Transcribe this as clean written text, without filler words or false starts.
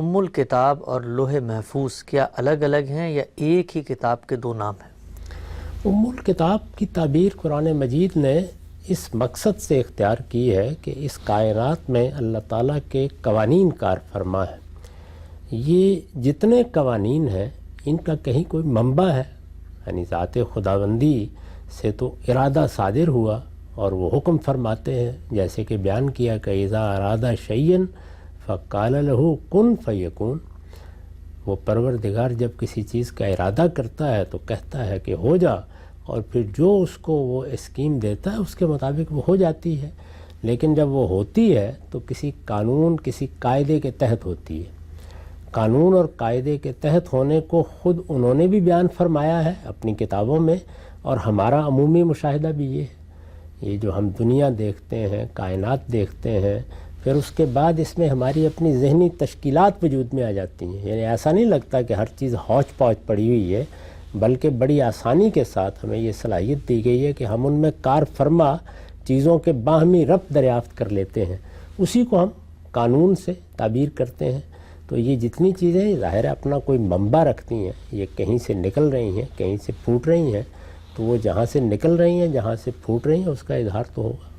ام الکتاب اور لوح محفوظ کیا الگ الگ ہیں یا ایک ہی کتاب کے دو نام ہیں؟ ام الکتاب کی تعبیر قرآن مجید نے اس مقصد سے اختیار کی ہے کہ اس کائنات میں اللہ تعالیٰ کے قوانین کار فرما ہے۔ یہ جتنے قوانین ہیں ان کا کہیں کوئی منبع ہے، یعنی ذات خداوندی سے تو ارادہ صادر ہوا اور وہ حکم فرماتے ہیں، جیسے کہ بیان کیا کہ اذا ارادہ شیئن فقال لہ کن فیکون۔ وہ پروردگار جب کسی چیز کا ارادہ کرتا ہے تو کہتا ہے کہ ہو جا، اور پھر جو اس کو وہ اسکیم دیتا ہے اس کے مطابق وہ ہو جاتی ہے۔ لیکن جب وہ ہوتی ہے تو کسی قانون، کسی قاعدے کے تحت ہوتی ہے۔ قانون اور قاعدے کے تحت ہونے کو خود انہوں نے بھی بیان فرمایا ہے اپنی کتابوں میں، اور ہمارا عمومی مشاہدہ بھی یہ ہے۔ یہ جو ہم دنیا دیکھتے ہیں، کائنات دیکھتے ہیں، پھر اس کے بعد اس میں ہماری اپنی ذہنی تشکیلات وجود میں آ جاتی ہیں۔ یعنی ایسا نہیں لگتا کہ ہر چیز ہوچ پوچ پڑی ہوئی ہے، بلکہ بڑی آسانی کے ساتھ ہمیں یہ صلاحیت دی گئی ہے کہ ہم ان میں کار فرما چیزوں کے باہمی ربط دریافت کر لیتے ہیں، اسی کو ہم قانون سے تعبیر کرتے ہیں۔ تو یہ جتنی چیزیں ظاہر ہے اپنا کوئی منبع رکھتی ہیں، یہ کہیں سے نکل رہی ہیں، کہیں سے پھوٹ رہی ہیں، تو وہ جہاں سے نکل رہی ہیں، جہاں سے پھوٹ رہی ہیں، اس کا اظہار تو ہوگا۔